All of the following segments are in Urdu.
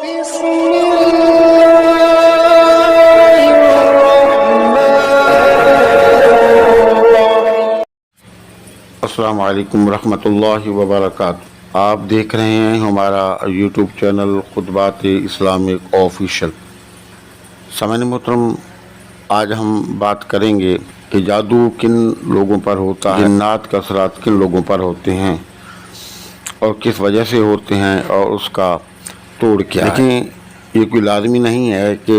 السلام علیکم ورحمۃ اللہ وبرکاتہ۔ آپ دیکھ رہے ہیں ہمارا یوٹیوب چینل خطبات اسلامک آفیشل۔ سامعین محترم، آج ہم بات کریں گے کہ جادو کن لوگوں پر ہوتا ہے، جنات کا اثرات کن لوگوں پر ہوتے ہیں اور کس وجہ سے ہوتے ہیں اور اس کا توڑ کیا ہے۔ لیکن یہ کوئی لازمی نہیں ہے کہ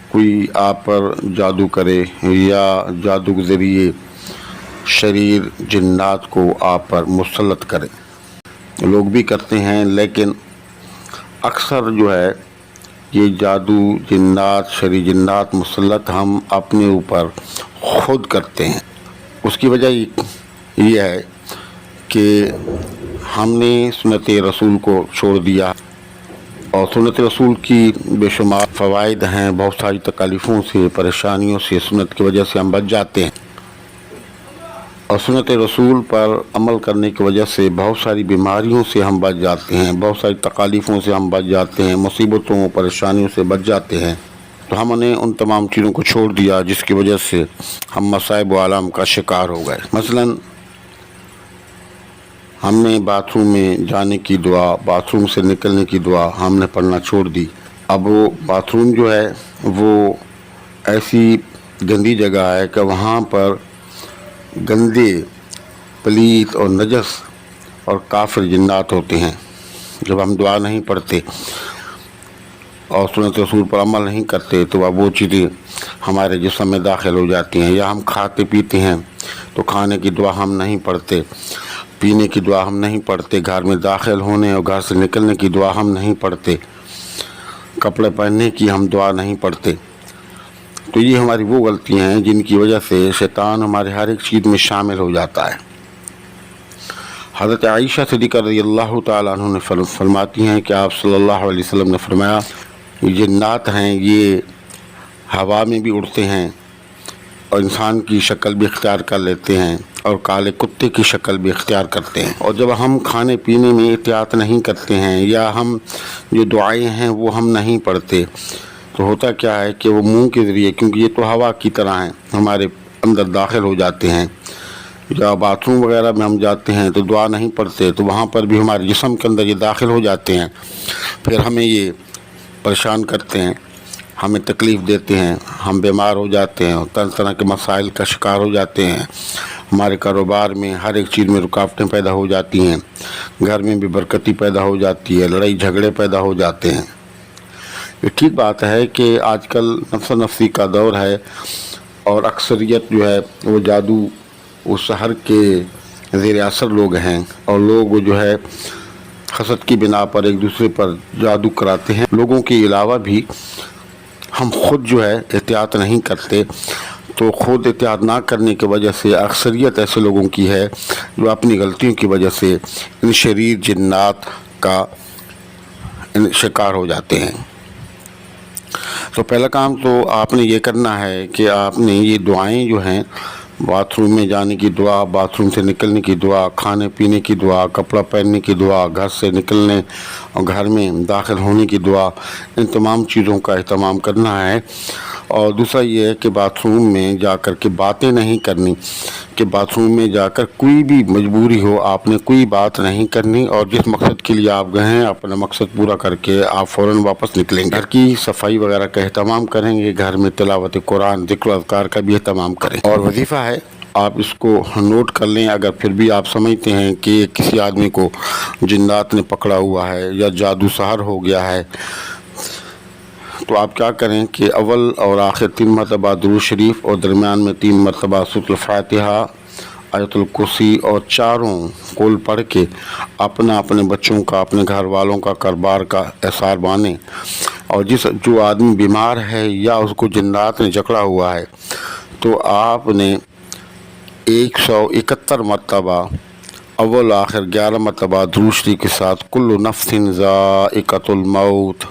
کوئی آپ پر جادو کرے یا جادو کے ذریعے شریر جنات کو آپ پر مسلط کرے۔ لوگ بھی کرتے ہیں، لیکن اکثر جو ہے یہ جادو جنات شریر جنات مسلط ہم اپنے اوپر خود کرتے ہیں۔ اس کی وجہ یہ ہے کہ ہم نے سنت رسول کو چھوڑ دیا، اور سنت رسول کی بے شمار فوائد ہیں، بہت ساری تکالیفوں سے پریشانیوں سے سنت کی وجہ سے ہم بچ جاتے ہیں، اور سنت رسول پر عمل کرنے کی وجہ سے بہت ساری بیماریوں سے ہم بچ جاتے ہیں، بہت ساری تکالیفوں سے ہم بچ جاتے ہیں، مصیبتوں پریشانیوں سے بچ جاتے ہیں۔ تو ہم نے ان تمام چیزوں کو چھوڑ دیا جس کی وجہ سے ہم مصائب و آلام کا شکار ہو گئے۔ مثلاً ہم نے باتھ روم میں جانے کی دعا، باتھ روم سے نکلنے کی دعا ہم نے پڑھنا چھوڑ دی۔ اب وہ باتھ روم جو ہے وہ ایسی گندی جگہ ہے کہ وہاں پر گندے پلیت اور نجس اور کافر جنات ہوتے ہیں۔ جب ہم دعا نہیں پڑھتے اور سنت رسول پر عمل نہیں کرتے تو اب وہ چیزیں ہمارے جسم میں داخل ہو جاتی ہیں، یا ہم کھاتے پیتے ہیں تو کھانے کی دعا ہم نہیں پڑھتے، پینے کی دعا ہم نہیں پڑھتے، گھر میں داخل ہونے اور گھر سے نکلنے کی دعا ہم نہیں پڑھتے، کپڑے پہننے کی ہم دعا نہیں پڑھتے۔ تو یہ ہماری وہ غلطیاں ہیں جن کی وجہ سے شیطان ہمارے ہر ایک چیز میں شامل ہو جاتا ہے۔ حضرت عائشہ صدیقہ رضی اللہ تعالیٰ عنہ نے فرماتی ہیں کہ آپ صلی اللہ علیہ وسلم نے فرمایا، یہ جنات ہیں، یہ ہوا میں بھی اڑتے ہیں اور انسان کی شکل بھی اختیار کر لیتے ہیں اور کالے کتے کی شکل بھی اختیار کرتے ہیں۔ اور جب ہم کھانے پینے میں احتیاط نہیں کرتے ہیں یا ہم جو دعائیں ہیں وہ ہم نہیں پڑھتے تو ہوتا کیا ہے کہ وہ منہ کے ذریعے، کیونکہ یہ تو ہوا کی طرح ہیں، ہمارے اندر داخل ہو جاتے ہیں، یا باتھ روم وغیرہ میں ہم جاتے ہیں تو دعا نہیں پڑھتے تو وہاں پر بھی ہمارے جسم کے اندر یہ داخل ہو جاتے ہیں، پھر ہمیں یہ پریشان کرتے ہیں، ہمیں تکلیف دیتے ہیں، ہم بیمار ہو جاتے ہیں اور طرح طرح کے مسائل کا شکار ہو جاتے ہیں، ہمارے کاروبار میں ہر ایک چیز میں رکاوٹیں پیدا ہو جاتی ہیں، گھر میں بھی برکتی پیدا ہو جاتی ہے، لڑائی جھگڑے پیدا ہو جاتے ہیں۔ یہ ٹھیک بات ہے کہ آج کل نفس نفسی کا دور ہے اور اکثریت جو ہے وہ جادو وہ سحر کے زیر اثر لوگ ہیں، اور لوگ جو ہے حسد کی بنا پر ایک دوسرے پر جادو کراتے ہیں۔ لوگوں کے علاوہ بھی ہم خود جو ہے احتیاط نہیں کرتے، تو خود احتیاط نہ کرنے کی وجہ سے اکثریت ایسے لوگوں کی ہے جو اپنی غلطیوں کی وجہ سے ان شریر جنات کا شکار ہو جاتے ہیں۔ تو پہلا کام تو آپ نے یہ کرنا ہے کہ آپ نے یہ دعائیں جو ہیں، باتھ روم میں جانے کی دعا، باتھ روم سے نکلنے کی دعا، کھانے پینے کی دعا، کپڑا پہننے کی دعا، گھر سے نکلنے اور گھر میں داخل ہونے کی دعا، ان تمام چیزوں کا اہتمام کرنا ہے۔ اور دوسرا یہ ہے کہ باتھ روم میں جا کر کے باتیں نہیں کرنی، کہ باتھ روم میں جا کر کوئی بھی مجبوری ہو آپ نے کوئی بات نہیں کرنی، اور جس مقصد کے لیے آپ گئے ہیں اپنا مقصد پورا کر کے آپ فوراً واپس نکلیں گے۔ گھر کی صفائی وغیرہ کا اہتمام کریں گے، گھر میں تلاوت قرآن، ذکر و اذکار کا بھی اہتمام کریں، اور وظیفہ ہے آپ اس کو نوٹ کر لیں۔ اگر پھر بھی آپ سمجھتے ہیں کہ کسی آدمی کو جنات نے پکڑا ہوا ہے یا جادو سحر ہو گیا ہے تو آپ کیا کریں کہ اول اور آخر 3 مرتبہ درود شریف اور درمیان میں 3 مرتبہ سورۃ الفاتحہ، آیت الکرسی اور چاروں کل پڑھ کے اپنے بچوں کا، اپنے گھر والوں کا، کاروبار کا احسار باندھیں۔ اور جو آدمی بیمار ہے یا اس کو جنات نے جکڑا ہوا ہے تو آپ نے 171 مرتبہ اول آخر 11 مرتبہ درود شریف کے ساتھ کل نفس ذائقۃ الموت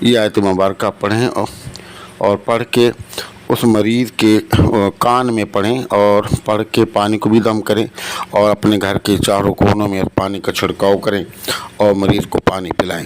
یہ آیت مبارکہ پڑھیں، اور پڑھ کے اس مریض کے کان میں پڑھیں، اور پڑھ کے پانی کو بھی دم کریں اور اپنے گھر کے چاروں کونوں میں پانی کا چھڑکاؤ کریں اور مریض کو پانی پلائیں۔